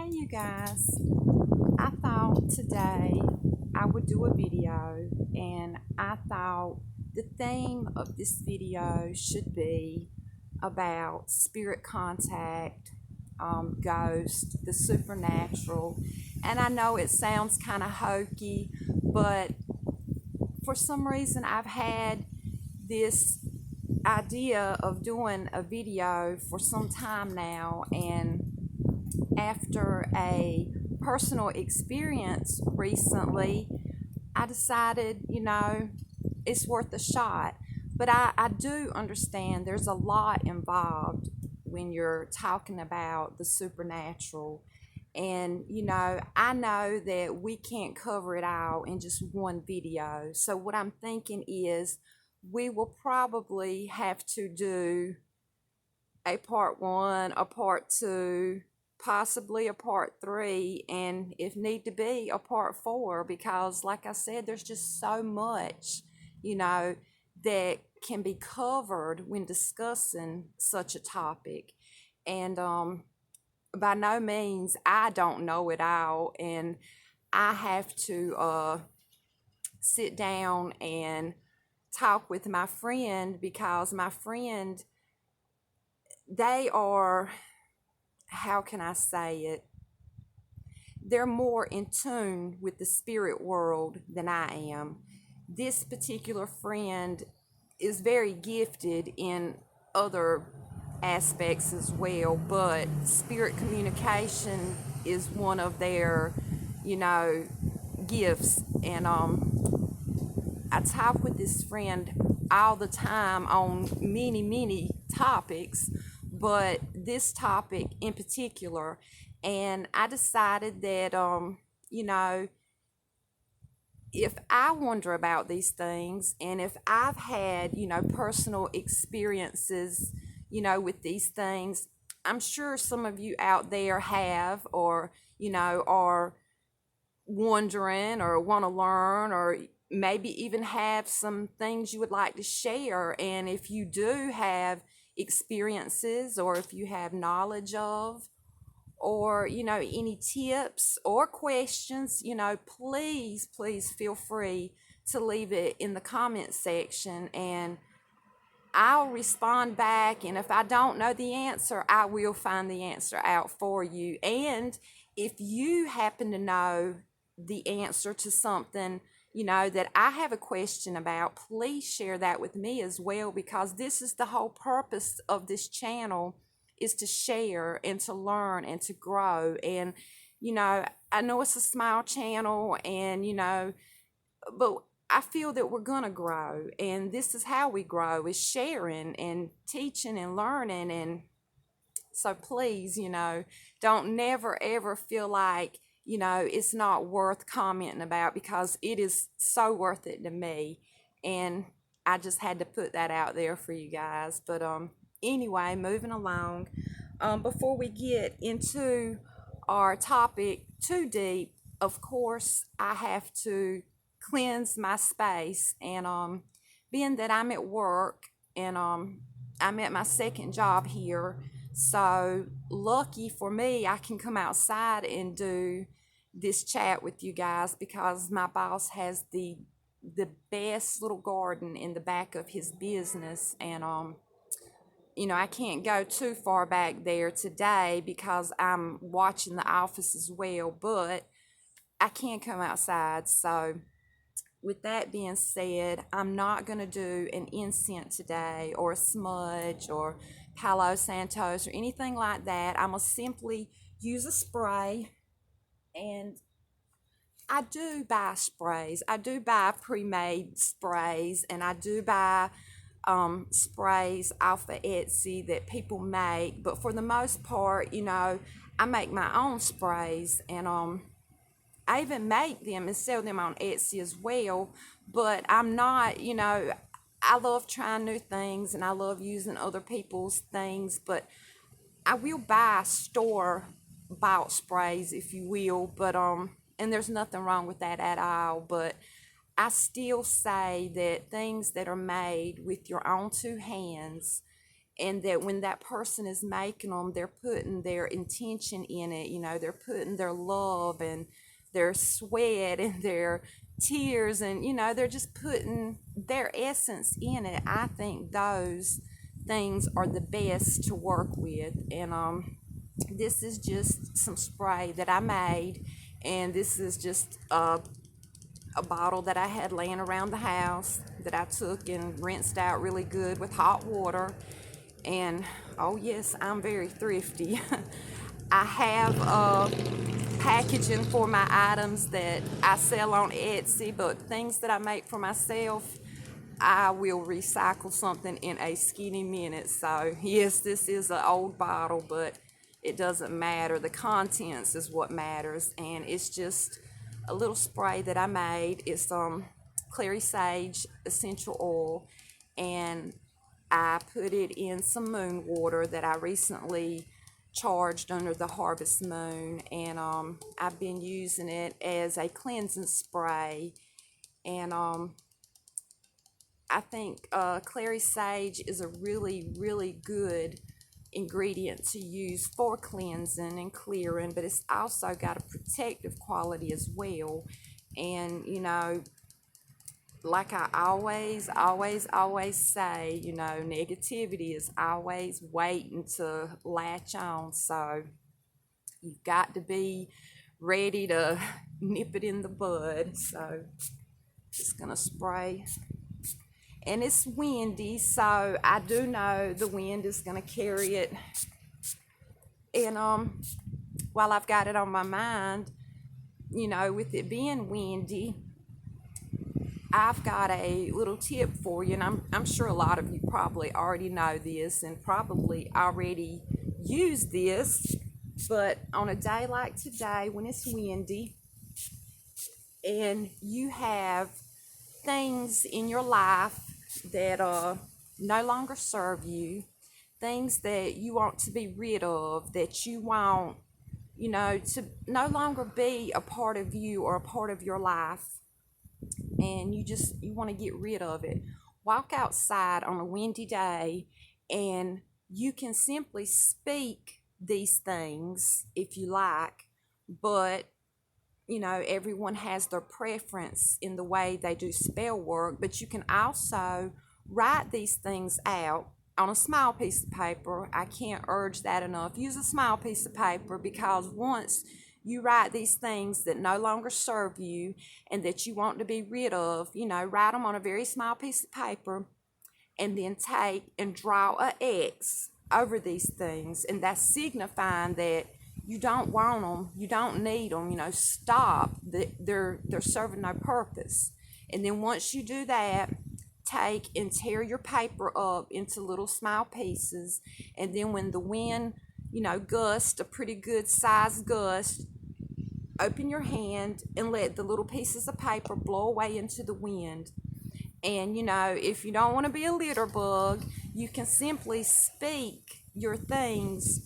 Hey you guys, I thought today I would do a video, and I thought the theme of this video should be about spirit contact, ghost, the supernatural. And I know it sounds kind of hokey, but for some reason I've had this idea of doing a video for some time now, and after a personal experience recently, I decided, it's worth a shot. But I do understand there's a lot involved when you're talking about the supernatural. And, I know that we can't cover it all in just one video. So, what I'm thinking is we will probably have to do a part one, a part two, possibly a part three, and if need to be, a part four, because like I said, there's just so much, that can be covered when discussing such a topic. And by no means, I don't know it all, and I have to sit down and talk with my friend, because my friend, they are, how can I say it? They're more in tune with the spirit world than I am. This particular friend is very gifted in other aspects as well, but spirit communication is one of their, gifts. And I talk with this friend all the time on many topics, but this topic in particular. And I decided that, if I wonder about these things, and if I've had, personal experiences, with these things, I'm sure some of you out there have, or, are wondering or want to learn, or maybe even have some things you would like to share. And if you do have experiences, or if you have knowledge of, or any tips or questions, please feel free to leave it in the comment section, and I'll respond back. And if I don't know the answer, I will find the answer out for you. And if you happen to know the answer to something, that I have a question about, please share that with me as well, because this is the whole purpose of this channel, is to share and to learn and to grow. And, I know it's a small channel, and, but I feel that we're going to grow, and this is how we grow, is sharing and teaching and learning. And so please, don't never ever feel like, it's not worth commenting about, because it is so worth it to me. And I just had to put that out there for you guys. But anyway, moving along. Before we get into our topic too deep, of course, I have to cleanse my space. And being that I'm at work, and I'm at my second job here, so lucky for me, I can come outside and do this chat with you guys, because my boss has the best little garden in the back of his business. And I can't go too far back there today because I'm watching the office as well, but I can come outside. So with that being said, I'm not going to do an incense today, or a smudge, or Palo Santos, or anything like that. I'm going to simply use a spray. And I do buy sprays. I do buy pre-made sprays, and I do buy sprays off of Etsy that people make. But for the most part, I make my own sprays, and I even make them and sell them on Etsy as well. But I'm not, I love trying new things, and I love using other people's things. But I will buy store bought sprays, if you will. But and there's nothing wrong with that at all. But I still say that things that are made with your own two hands and that when that person is making them, they're putting their intention in it. They're putting their love and their sweat and their tears, and they're just putting their essence in it. I think those things are the best to work with. And this is just some spray that I made, and this is just a bottle that I had laying around the house that I took and rinsed out really good with hot water. And oh yes, I'm very thrifty. I have packaging for my items that I sell on Etsy, but things that I make for myself, I will recycle something in a skinny minute. So yes, this is an old bottle, but it doesn't matter. The contents is what matters, and it's just a little spray that I made. It's clary sage essential oil, and I put it in some moon water that I recently charged under the harvest moon, and I've been using it as a cleansing spray. And I think clary sage is a really, really good ingredient to use for cleansing and clearing, but it's also got a protective quality as well. And like I always say, negativity is always waiting to latch on. So you've got to be ready to nip it in the bud. So just gonna spray. And it's windy, so I do know the wind is gonna carry it. And while I've got it on my mind, with it being windy, I've got a little tip for you, and I'm sure a lot of you probably already know this and probably already use this, but on a day like today when it's windy and you have things in your life that no longer serve you, things that you want to be rid of, that you want, to no longer be a part of you or a part of your life, and you want to get rid of it. Walk outside on a windy day, and you can simply speak these things if you like, but everyone has their preference in the way they do spell work, but you can also write these things out on a small piece of paper. I can't urge that enough. Use a small piece of paper, because once you write these things that no longer serve you and that you want to be rid of, write them on a very small piece of paper, and then take and draw a X over these things, and that's signifying that you don't want them, you don't need them, stop. They're serving no purpose. And then once you do that, take and tear your paper up into little small pieces, and then when the wind, gust, a pretty good sized gust, open your hand and let the little pieces of paper blow away into the wind. And if you don't want to be a litter bug, you can simply speak your things,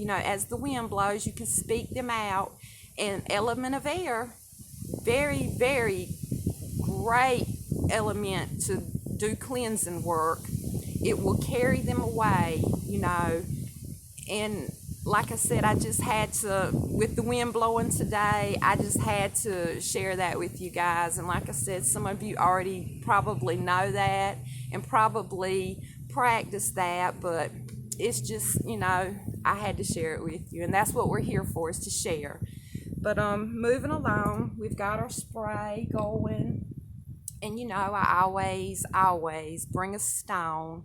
as the wind blows, you can speak them out. And element of air, very, very great element to do cleansing work. It will carry them away, and like I said, I just had to, with the wind blowing today, I just had to share that with you guys. And like I said, some of you already probably know that and probably practice that, but it's just, I had to share it with you. And that's what we're here for, is to share. But moving along, we've got our spray going. And I always bring a stone.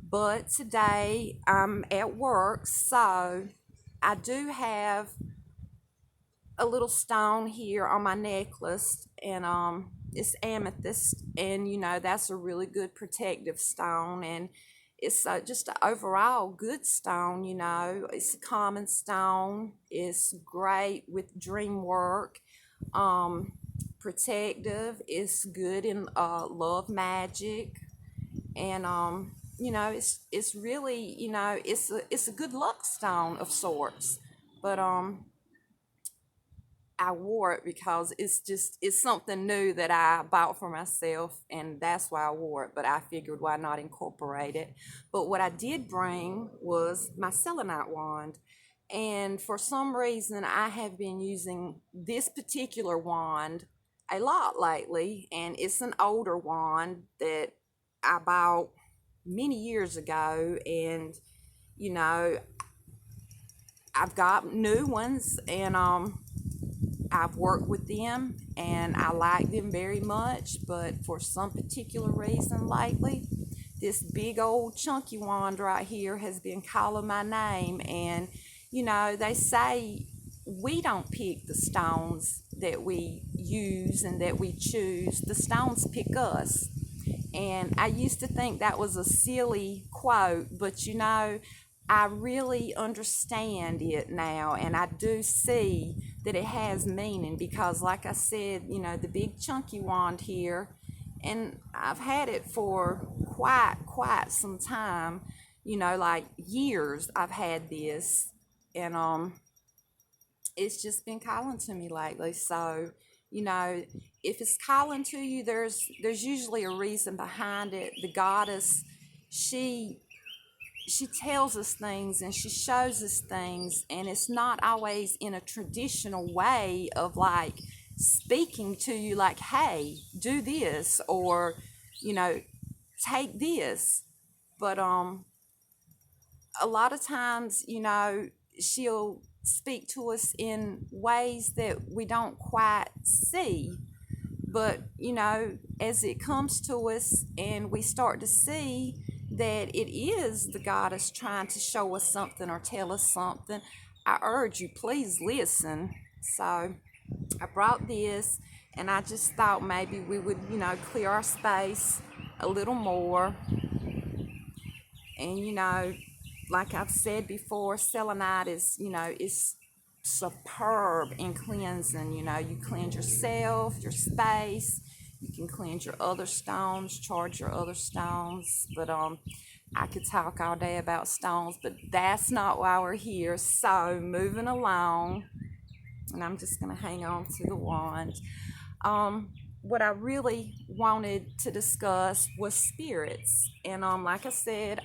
But today I'm at work, so I do have a little stone here on my necklace, and it's amethyst, and that's a really good protective stone, and it's just an overall good stone. It's a common stone. It's great with dream work. Protective. It's good in love magic, and it's really, it's a good luck stone of sorts. But I wore it because it's something new that I bought for myself, and that's why I wore it. But I figured why not incorporate it. But what I did bring was my selenite wand, and for some reason I have been using this particular wand a lot lately, and it's an older wand that I bought many years ago, and you know I've got new ones, and I've worked with them and I like them very much, but for some particular reason lately, this big old chunky wand right here has been calling my name. And they say we don't pick the stones that we use and that we choose, the stones pick us. And I used to think that was a silly quote, but I really understand it now, and I do see that it has meaning because, like I said, the big chunky wand here, and I've had it for quite some time, like years I've had this, and it's just been calling to me lately. So, you know, if it's calling to you, there's usually a reason behind it. The goddess, she she tells us things and she shows us things, and it's not always in a traditional way of like speaking to you like, hey, do this, or you know take this. But a lot of times, she'll speak to us in ways that we don't quite see. But, as it comes to us and we start to see that it is the goddess trying to show us something or tell us something, I urge you, please listen. So I brought this, and I just thought maybe we would, clear our space a little more. And like I've said before, selenite is superb in cleansing. You cleanse yourself, your space. You can cleanse your other stones, charge your other stones. But I could talk all day about stones, but that's not why we're here. So moving along, and I'm just gonna hang on to the wand. What I really wanted to discuss was spirits, and like I said,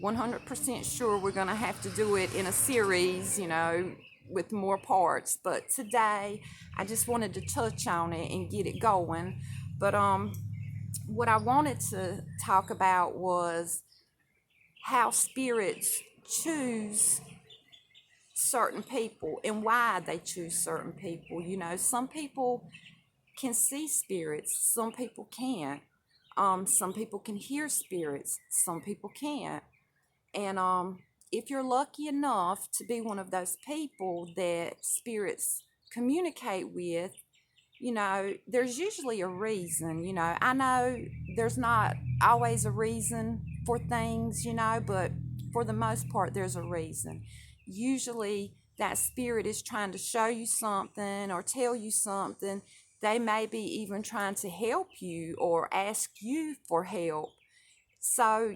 100% sure we're going to have to do it in a series, with more parts. But today, I just wanted to touch on it and get it going. But what I wanted to talk about was how spirits choose certain people and why they choose certain people. Some people can see spirits, some people can't. Some people can hear spirits, some people can't. And if you're lucky enough to be one of those people that spirits communicate with, there's usually a reason. I know there's not always a reason for things, but for the most part, there's a reason. Usually, that spirit is trying to show you something or tell you something. They may be even trying to help you or ask you for help. So,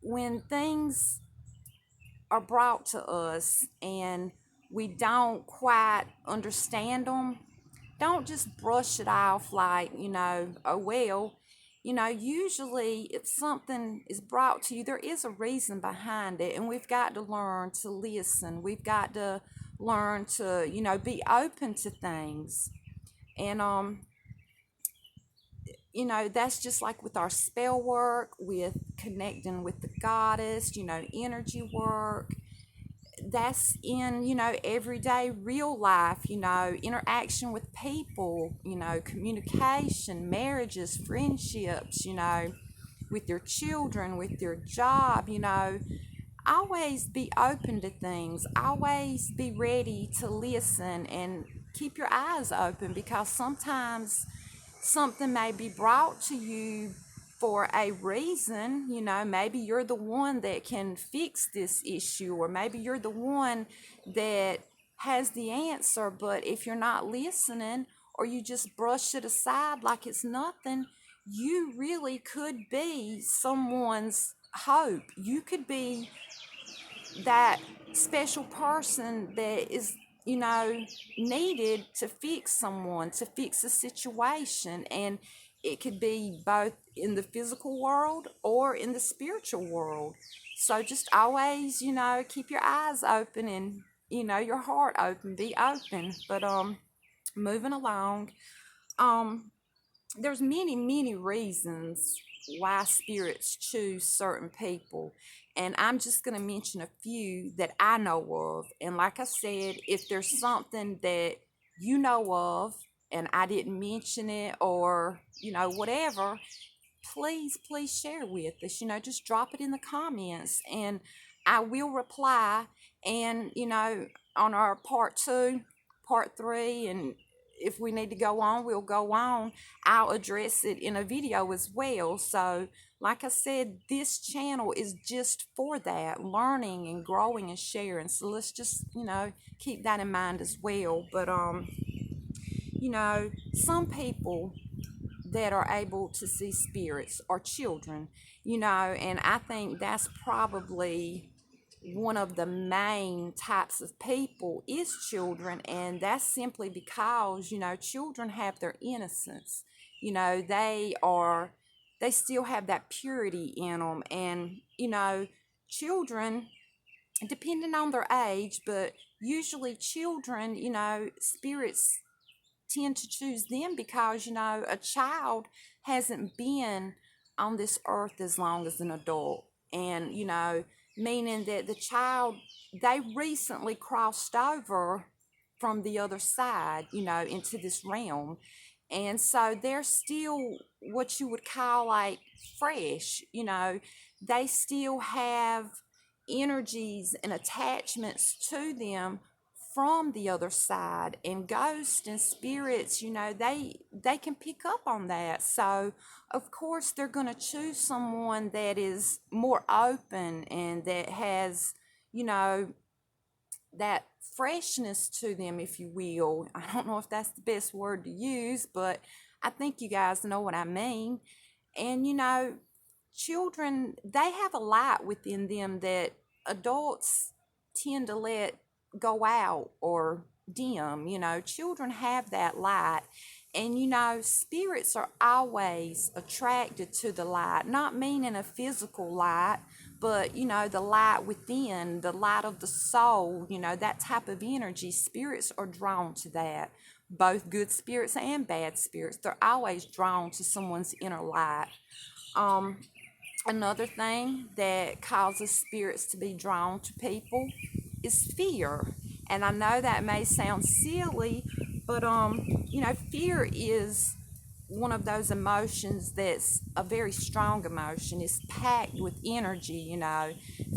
when things are brought to us and we don't quite understand them, don't just brush it off like, oh well. Usually if something is brought to you, there is a reason behind it, and we've got to learn to listen. We've got to learn to, be open to things. And that's just like with our spell work, with connecting with the goddess, energy work. That's in, everyday real life, interaction with people, communication, marriages, friendships, with your children, with your job, always be open to things, always be ready to listen and keep your eyes open, because sometimes something may be brought to you for a reason. Maybe you're the one that can fix this issue, or maybe you're the one that has the answer. But if you're not listening, or you just brush it aside like it's nothing, you really could be someone's hope. You could be that special person that is, needed to fix someone, to fix a situation. And it could be both in the physical world or in the spiritual world. So just always, keep your eyes open and, your heart open, be open. But moving along, um, there's many reasons why spirits choose certain people, and I'm just going to mention a few that I know of. And like I said, if there's something that you know of and I didn't mention it, or whatever, please share with us. Just drop it in the comments and I will reply. And on our part 2, part 3, and if we need to go on, we'll go on. I'll address it in a video as well. So like I said, this channel is just for that, learning and growing and sharing. So let's just keep that in mind as well. But some people that are able to see spirits are children, and I think that's probably one of the main types of people is children. And that's simply because children have their innocence. They still have that purity in them. And children, depending on their age, but usually children, spirits tend to choose them because a child hasn't been on this earth as long as an adult. And meaning that the child, they recently crossed over from the other side, into this realm. And so they're still what you would call like fresh. They still have energies and attachments to them from the other side. And ghosts and spirits, they can pick up on that. So of course they're going to choose someone that is more open and that has that freshness to them, if you will. I don't know if that's the best word to use, but I think you guys know what I mean. And children, they have a light within them that adults tend to let go out or dim. Children have that light. And spirits are always attracted to the light, not meaning a physical light, but the light within, the light of the soul, that type of energy. Spirits are drawn to that. Both good spirits and bad spirits, they're always drawn to someone's inner light. Another thing that causes spirits to be drawn to people is fear. And I know that may sound silly, but fear is one of those emotions that's a very strong emotion. It's packed with energy.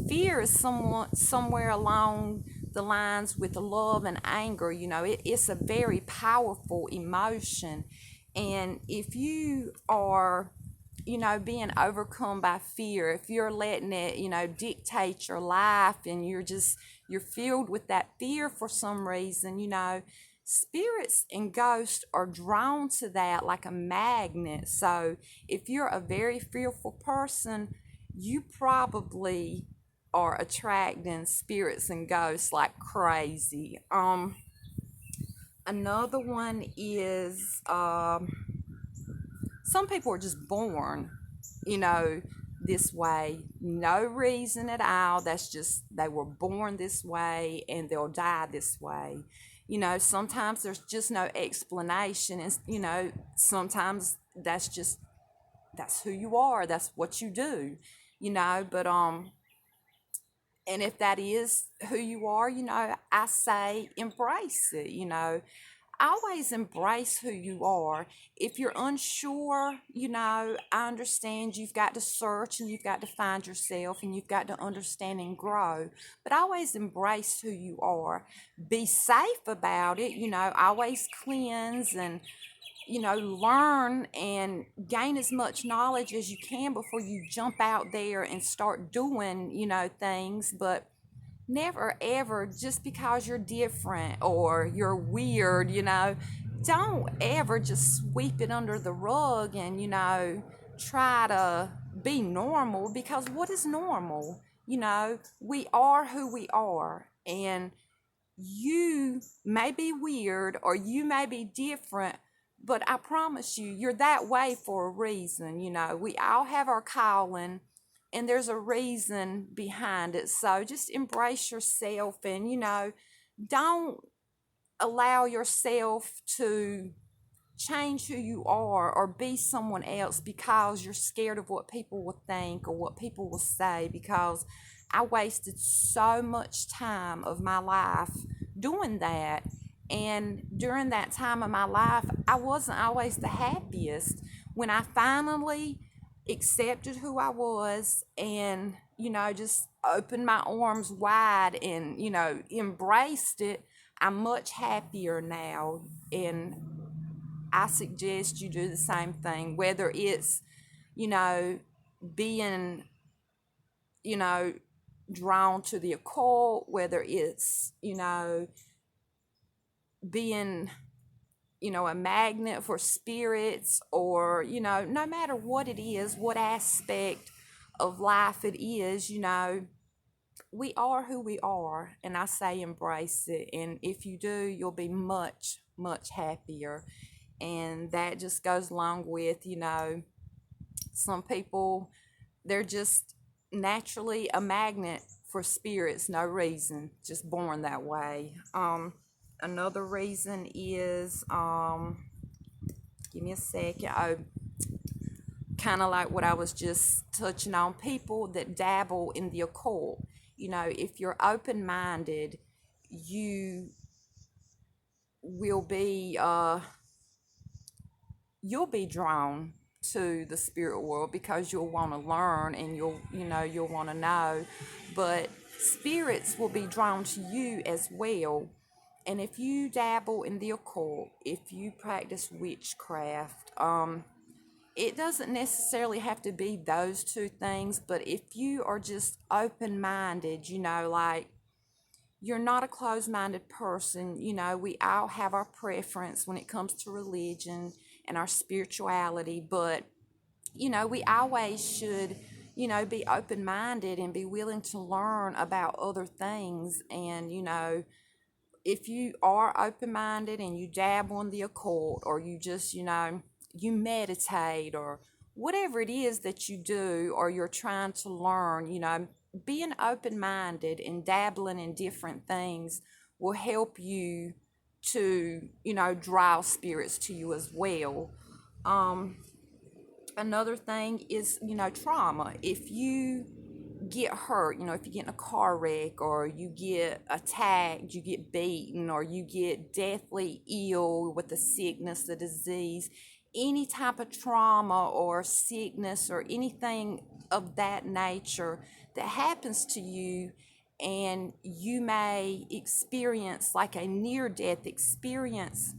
Fear is somewhere along the lines with love and anger. It's a very powerful emotion. And if you are being overcome by fear, if you're letting it dictate your life, and you're filled with that fear for some reason, spirits and ghosts are drawn to that like a magnet. So if you're a very fearful person, you probably are attracting spirits and ghosts like crazy. Another one is some people are just born, this way, no reason at all. That's just, they were born this way and they'll die this way. Sometimes there's just no explanation. And, sometimes that's who you are. That's what you do, but, and if that is who you are, I say embrace it. Always embrace who you are. If you're unsure, I understand you've got to search and you've got to find yourself and you've got to understand and grow. But always embrace who you are. Be safe about it, always cleanse and, learn and gain as much knowledge as you can before you jump out there and start doing, things. But never ever, just because you're different or you're weird, don't ever just sweep it under the rug and, try to be normal, because what is normal? We are who we are. And you may be weird or you may be different, but I promise you, you're that way for a reason. We all have our calling and there's a reason behind it. So just embrace yourself and, don't allow yourself to change who you are or be someone else because you're scared of what people will think or what people will say, because I wasted so much time of my life doing that. And during that time of my life, I wasn't always the happiest. When I finally accepted who I was and, just opened my arms wide and, embraced it, I'm much happier now. And I suggest you do the same thing, whether it's, you know, being, you know, drawn to the occult, whether it's, being, a magnet for spirits, or, no matter what it is, what aspect of life it is, we are who we are. And I say embrace it. And if you do, you'll be much, much happier. And that just goes along with, some people, they're just naturally a magnet for spirits, no reason, just born that way. Another reason is, give me a second. Oh, kind of like what I was just touching on, people that dabble in the occult. If you're open minded, you will be you'll be drawn to the spirit world because you'll want to learn and you'll want to know, but spirits will be drawn to you as well. And if you dabble in the occult, if you practice witchcraft, it doesn't necessarily have to be those two things, but if you are just open-minded, like you're not a closed-minded person. We all have our preference when it comes to religion and our spirituality, but we always should, be open-minded and be willing to learn about other things. And if you are open-minded and you dabble in the occult, or you just, you meditate, or whatever it is that you do, or you're trying to learn, being open-minded and dabbling in different things will help you to, draw spirits to you as well. Another thing is, trauma. If you get hurt, if you get in a car wreck, or you get attacked, you get beaten, or you get deathly ill with a sickness, a disease, any type of trauma or sickness or anything of that nature that happens to you, and you may experience like a near death experience.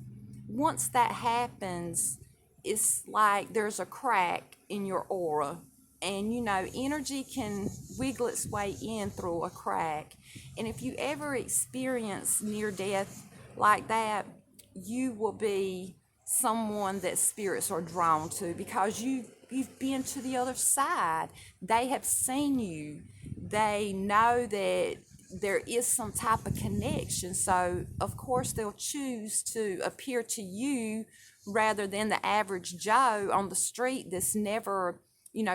Once that happens, it's like there's a crack in your aura, and energy can wiggle its way in through a crack. And if you ever experience near death like that, you will be someone that spirits are drawn to, because you've been to the other side. They have seen you. They know that there is some type of connection. So of course they'll choose to appear to you rather than the average Joe on the street that's never,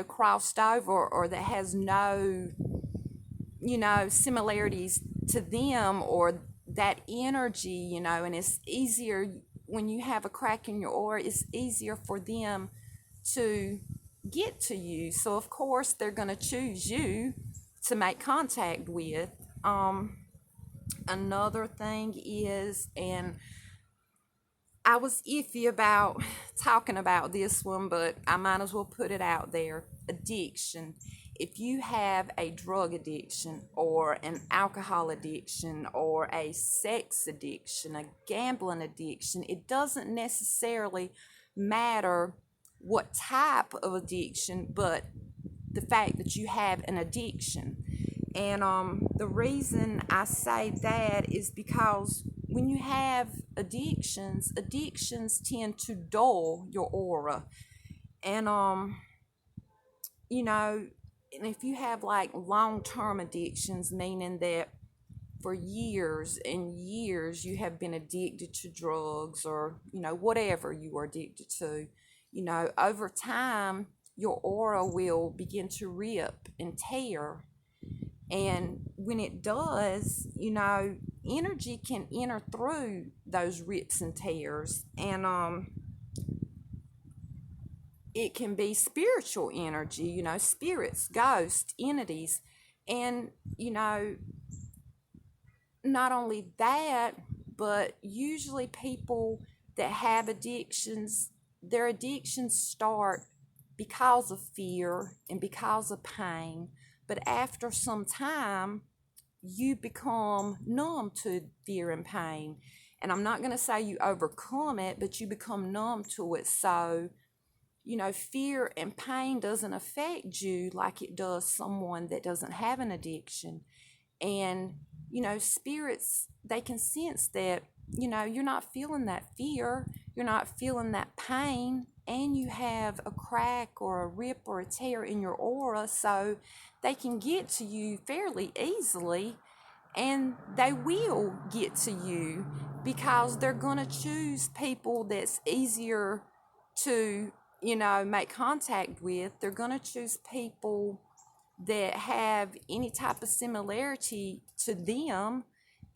crossed over, or that has no, similarities to them or that energy, and it's easier when you have a crack in your aura, it's easier for them to get to you. So of course they're going to choose you to make contact with. Another thing is, and I was iffy about talking about this one, but I might as well put it out there. Addiction. If you have a drug addiction, or an alcohol addiction, or a sex addiction, a gambling addiction, it doesn't necessarily matter what type of addiction, but the fact that you have an addiction. And the reason I say that is because when you have addictions tend to dull your aura. And and if you have like long-term addictions, meaning that for years and years you have been addicted to drugs or, whatever you are addicted to, over time, your aura will begin to rip and tear. And when it does, energy can enter through those rips and tears. And it can be spiritual energy, spirits, ghosts, entities. And, not only that, but usually people that have addictions, their addictions start because of fear and because of pain. But after some time, you become numb to fear and pain. And I'm not going to say you overcome it, but you become numb to it. So, fear and pain doesn't affect you like it does someone that doesn't have an addiction. And, spirits, they can sense that, you're not feeling that fear, you're not feeling that pain, and you have a crack or a rip or a tear in your aura, so they can get to you fairly easily, and they will get to you because they're going to choose people that's easier to, make contact with. They're going to choose people that have any type of similarity to them,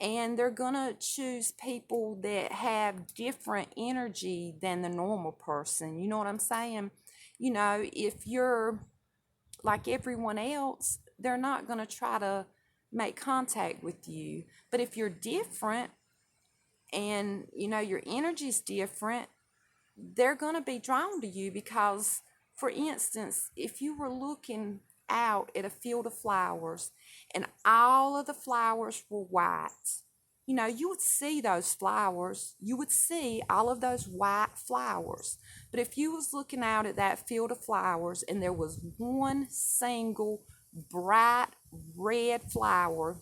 and they're going to choose people that have different energy than the normal person. You know what I'm saying? If you're like everyone else, they're not going to try to make contact with you. But if you're different and your energy's different, they're going to be drawn to you because, for instance, if you were looking out at a field of flowers and all of the flowers were white, you would see those flowers, you would see all of those white flowers. But if you was looking out at that field of flowers and there was one single bright red flower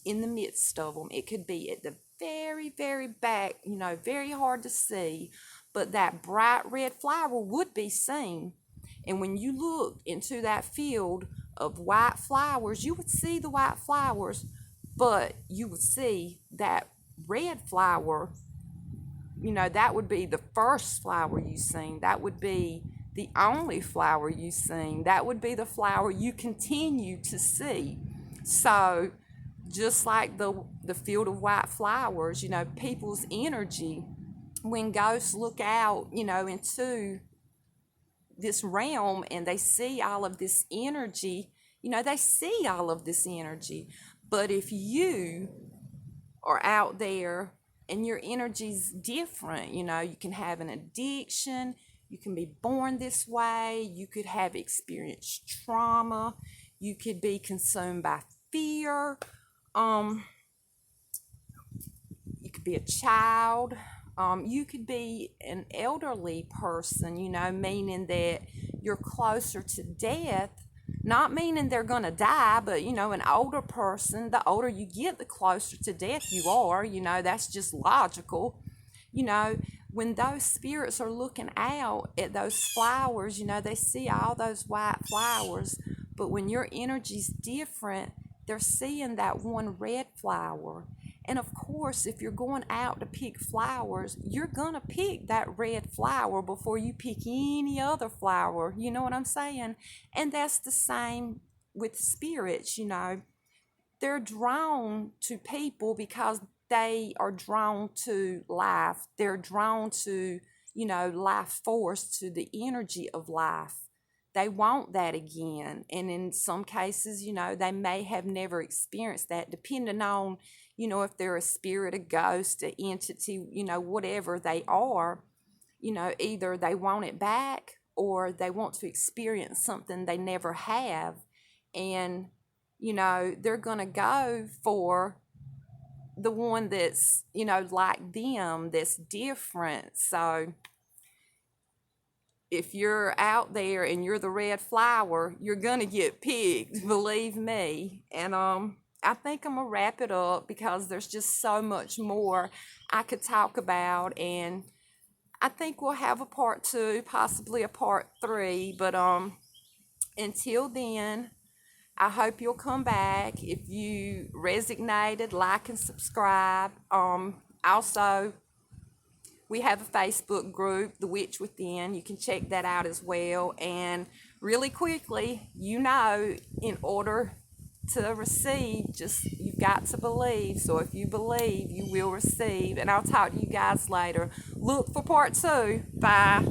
in the midst of them, it could be at the very, very back, very hard to see, but that bright red flower would be seen. And when you looked into that field of white flowers, you would see the white flowers, but you would see that red flower, that would be the first flower you seen. That would be the only flower you seen. That would be the flower you continue to see. So, just like the field of white flowers, people's energy, when ghosts look out, into this realm and they see all of this energy, they see all of this energy. But if you are out there and your energy's different, you can have an addiction, you can be born this way, you could have experienced trauma, you could be consumed by fear, you could be a child, you could be an elderly person, meaning that you're closer to death. Not meaning they're going to die, but, an older person, the older you get, the closer to death you are. That's just logical. When those spirits are looking out at those flowers, they see all those white flowers. But when your energy's different, they're seeing that one red flower. And of course, if you're going out to pick flowers, you're going to pick that red flower before you pick any other flower. You know what I'm saying? And that's the same with spirits, They're drawn to people because they are drawn to life. They're drawn to, life force, to the energy of life. They want that again. And in some cases, they may have never experienced that, depending on, if they're a spirit, a ghost, an entity, whatever they are, either they want it back or they want to experience something they never have. And, they're going to go for the one that's, like them, that's different. So if you're out there and you're the red flower, you're going to get picked, believe me. And I think I'm going to wrap it up because there's just so much more I could talk about. And I think we'll have a part 2, possibly a part 3. But until then, I hope you'll come back. If you resonated, like and subscribe. Also, we have a Facebook group, The Witch Within. You can check that out as well. And really quickly, in order to receive, just you've got to believe. So if you believe, you will receive. And I'll talk to you guys later. Look for part 2. Bye.